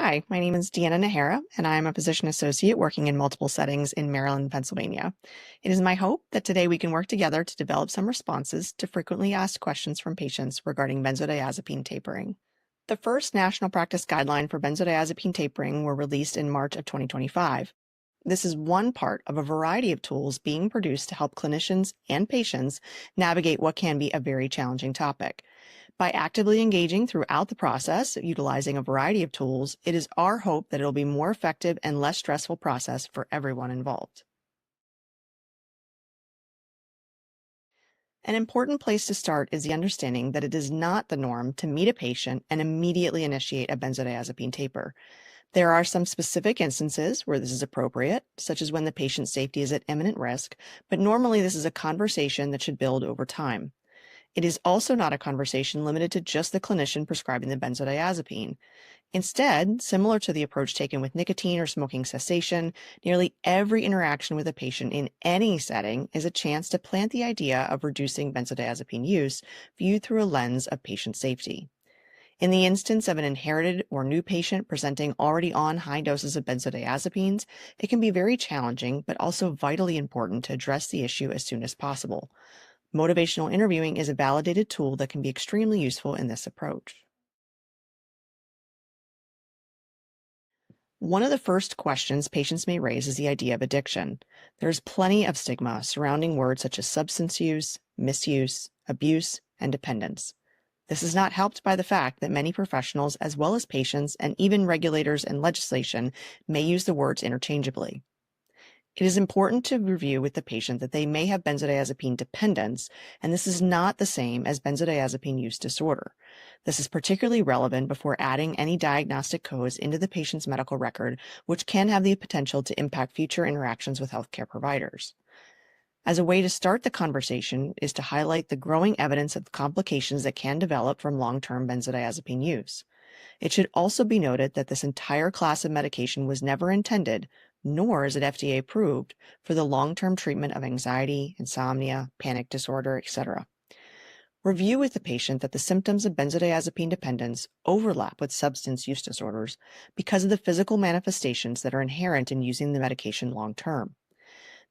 Hi, my name is Deanna Najera, and I'm a physician associate working in multiple settings in Maryland and Pennsylvania. It is my hope that today we can work together to develop some responses to frequently asked questions from patients regarding benzodiazepine tapering. The first national practice guideline for benzodiazepine tapering were released in March of 2025. This is one part of a variety of tools being produced to help clinicians and patients navigate what can be a very challenging topic. By actively engaging throughout the process, utilizing a variety of tools, it is our hope that it will be a more effective and less stressful process for everyone involved. An important place to start is the understanding that it is not the norm to meet a patient and immediately initiate a benzodiazepine taper. There are some specific instances where this is appropriate, such as when the patient's safety is at imminent risk, but normally this is a conversation that should build over time. It is also not a conversation limited to just the clinician prescribing the benzodiazepine. Instead, similar to the approach taken with nicotine or smoking cessation, nearly every interaction with a patient in any setting is a chance to plant the idea of reducing benzodiazepine use viewed through a lens of patient safety. In the instance of an inherited or new patient presenting already on high doses of benzodiazepines, it can be very challenging but also vitally important to address the issue as soon as possible. Motivational interviewing is a validated tool that can be extremely useful in this approach. One of the first questions patients may raise is the idea of addiction. There's plenty of stigma surrounding words such as substance use, misuse, abuse, and dependence. This is not helped by the fact that many professionals, as well as patients and even regulators and legislation, may use the words interchangeably. It is important to review with the patient that they may have benzodiazepine dependence, and this is not the same as benzodiazepine use disorder. This is particularly relevant before adding any diagnostic codes into the patient's medical record, which can have the potential to impact future interactions with healthcare providers. As a way to start the conversation is to highlight the growing evidence of complications that can develop from long-term benzodiazepine use. It should also be noted that this entire class of medication was never intended, nor is it FDA approved, for the long-term treatment of anxiety, insomnia, panic disorder, etc. Review with the patient that the symptoms of benzodiazepine dependence overlap with substance use disorders because of the physical manifestations that are inherent in using the medication long-term.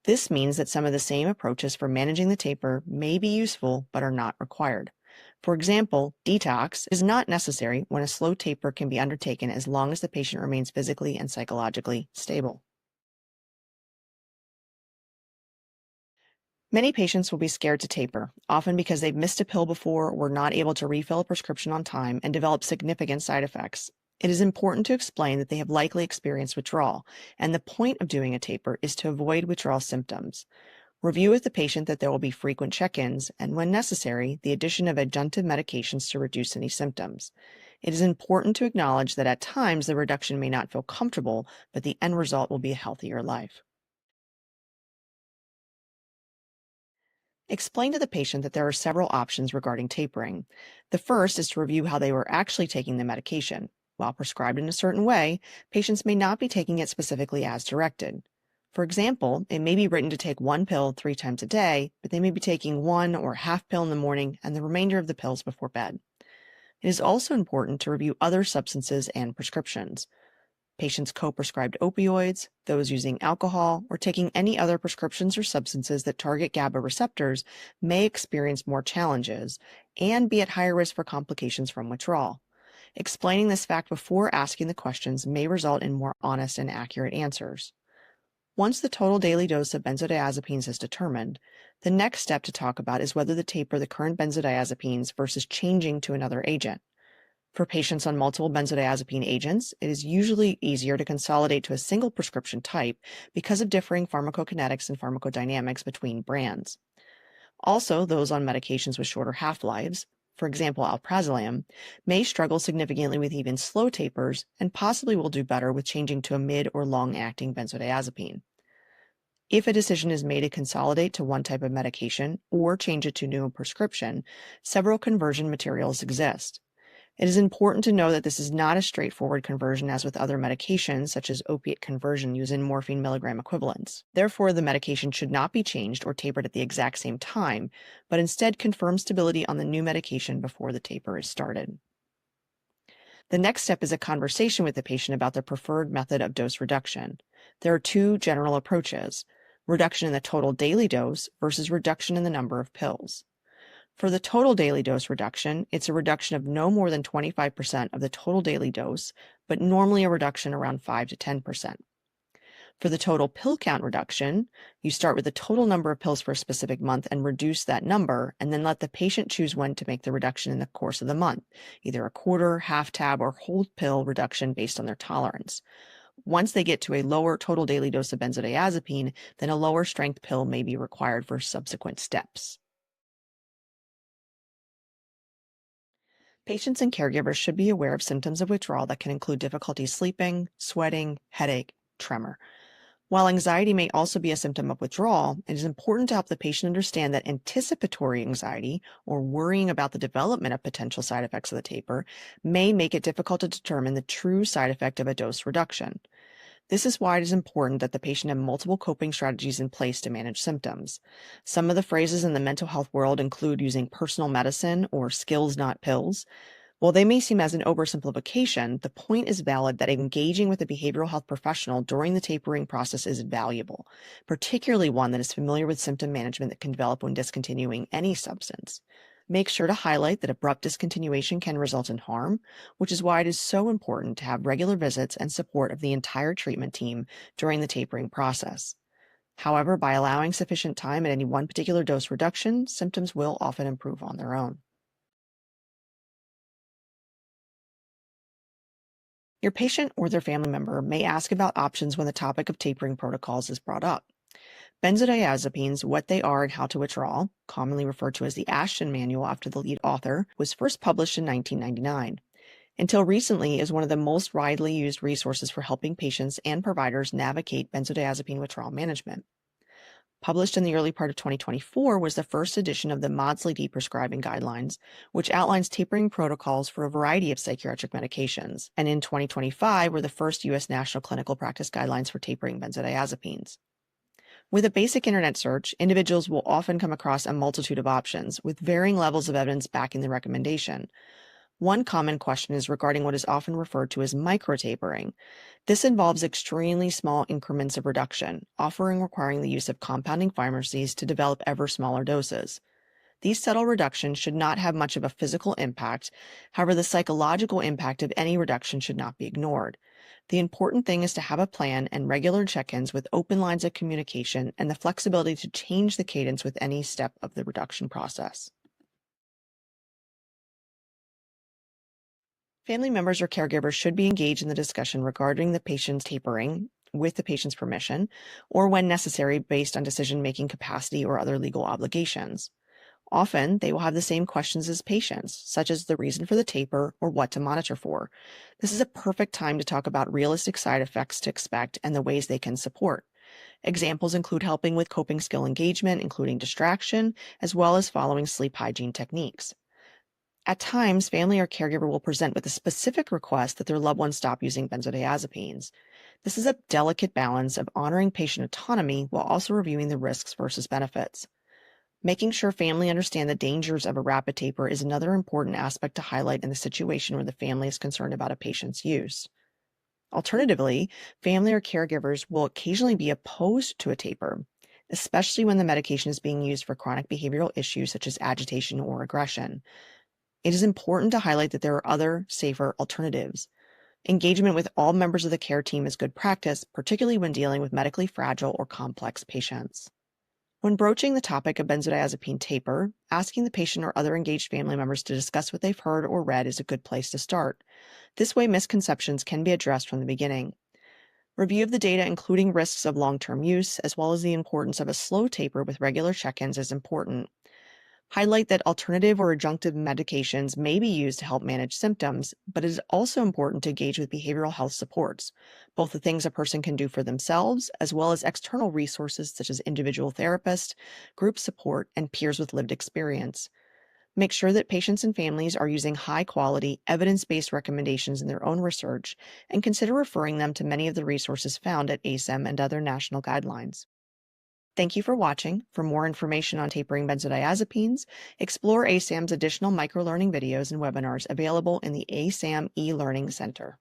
This means that some of the same approaches for managing the taper may be useful but are not required. For example, detox is not necessary when a slow taper can be undertaken as long as the patient remains physically and psychologically stable. Many patients will be scared to taper, often because they've missed a pill before, were not able to refill a prescription on time, and develop significant side effects. It is important to explain that they have likely experienced withdrawal, and the point of doing a taper is to avoid withdrawal symptoms. Review with the patient that there will be frequent check-ins and, when necessary, the addition of adjunctive medications to reduce any symptoms. It is important to acknowledge that at times the reduction may not feel comfortable, but the end result will be a healthier life. Explain to the patient that there are several options regarding tapering. The first is to review how they were actually taking the medication. While prescribed in a certain way, patients may not be taking it specifically as directed. For example, it may be written to take one pill 3 times a day, but they may be taking one or half pill in the morning and the remainder of the pills before bed. It is also important to review other substances and prescriptions. Patients co-prescribed opioids, those using alcohol, or taking any other prescriptions or substances that target GABA receptors may experience more challenges and be at higher risk for complications from withdrawal. Explaining this fact before asking the questions may result in more honest and accurate answers. Once the total daily dose of benzodiazepines is determined, the next step to talk about is whether to taper the current benzodiazepines versus changing to another agent. For patients on multiple benzodiazepine agents, it is usually easier to consolidate to a single prescription type because of differing pharmacokinetics and pharmacodynamics between brands. Also, those on medications with shorter half-lives, for example alprazolam, may struggle significantly with even slow tapers and possibly will do better with changing to a mid or long-acting benzodiazepine. If a decision is made to consolidate to one type of medication or change it to a new prescription, several conversion materials exist. It is important to know that this is not a straightforward conversion as with other medications, such as opiate conversion using morphine milligram equivalents. Therefore, the medication should not be changed or tapered at the exact same time, but instead confirm stability on the new medication before the taper is started. The next step is a conversation with the patient about their preferred method of dose reduction. There are two general approaches: reduction in the total daily dose versus reduction in the number of pills. For the total daily dose reduction, it's a reduction of no more than 25% of the total daily dose, but normally a reduction around 5 to 10%. For the total pill count reduction, you start with the total number of pills for a specific month and reduce that number, and then let the patient choose when to make the reduction in the course of the month, either a quarter, half tab, or whole pill reduction based on their tolerance. Once they get to a lower total daily dose of benzodiazepine, then a lower strength pill may be required for subsequent steps. Patients and caregivers should be aware of symptoms of withdrawal that can include difficulty sleeping, sweating, headache, tremor. While anxiety may also be a symptom of withdrawal, it is important to help the patient understand that anticipatory anxiety, or worrying about the development of potential side effects of the taper, may make it difficult to determine the true side effect of a dose reduction. This is why it is important that the patient have multiple coping strategies in place to manage symptoms. Some of the phrases in the mental health world include using personal medicine or skills, not pills. While they may seem as an oversimplification, the point is valid that engaging with a behavioral health professional during the tapering process is valuable, particularly one that is familiar with symptom management that can develop when discontinuing any substance. Make sure to highlight that abrupt discontinuation can result in harm, which is why it is so important to have regular visits and support of the entire treatment team during the tapering process. However, by allowing sufficient time at any one particular dose reduction, symptoms will often improve on their own. Your patient or their family member may ask about options when the topic of tapering protocols is brought up. Benzodiazepines, What They Are and How to Withdraw, commonly referred to as the Ashton Manual after the lead author, was first published in 1999. Until recently, is one of the most widely used resources for helping patients and providers navigate benzodiazepine withdrawal management. Published in the early part of 2024 was the first edition of the Maudsley Prescribing Guidelines, which outlines tapering protocols for a variety of psychiatric medications, and in 2025 were the first U.S. National Clinical Practice Guidelines for tapering benzodiazepines. With a basic internet search, individuals will often come across a multitude of options, with varying levels of evidence backing the recommendation. One common question is regarding what is often referred to as microtapering. This involves extremely small increments of reduction, often requiring the use of compounding pharmacies to develop ever smaller doses. These subtle reductions should not have much of a physical impact. However, the psychological impact of any reduction should not be ignored. The important thing is to have a plan and regular check-ins with open lines of communication and the flexibility to change the cadence with any step of the reduction process. Family members or caregivers should be engaged in the discussion regarding the patient's tapering with the patient's permission, or when necessary based on decision-making capacity or other legal obligations. Often, they will have the same questions as patients, such as the reason for the taper or what to monitor for. This is a perfect time to talk about realistic side effects to expect and the ways they can support. Examples include helping with coping skill engagement, including distraction, as well as following sleep hygiene techniques. At times, family or caregiver will present with a specific request that their loved one stop using benzodiazepines. This is a delicate balance of honoring patient autonomy while also reviewing the risks versus benefits. Making sure family understand the dangers of a rapid taper is another important aspect to highlight in the situation where the family is concerned about a patient's use. Alternatively, family or caregivers will occasionally be opposed to a taper, especially when the medication is being used for chronic behavioral issues such as agitation or aggression. It is important to highlight that there are other, safer alternatives. Engagement with all members of the care team is good practice, particularly when dealing with medically fragile or complex patients. When broaching the topic of benzodiazepine taper, asking the patient or other engaged family members to discuss what they've heard or read is a good place to start. This way, misconceptions can be addressed from the beginning. Review of the data, including risks of long-term use, as well as the importance of a slow taper with regular check-ins, is important. Highlight that alternative or adjunctive medications may be used to help manage symptoms, but it is also important to engage with behavioral health supports, both the things a person can do for themselves, as well as external resources such as individual therapists, group support, and peers with lived experience. Make sure that patients and families are using high-quality, evidence-based recommendations in their own research, and consider referring them to many of the resources found at ASEM and other national guidelines. Thank you for watching. For more information on tapering benzodiazepines, explore ASAM's additional microlearning videos and webinars available in the ASAM e-Learning Center.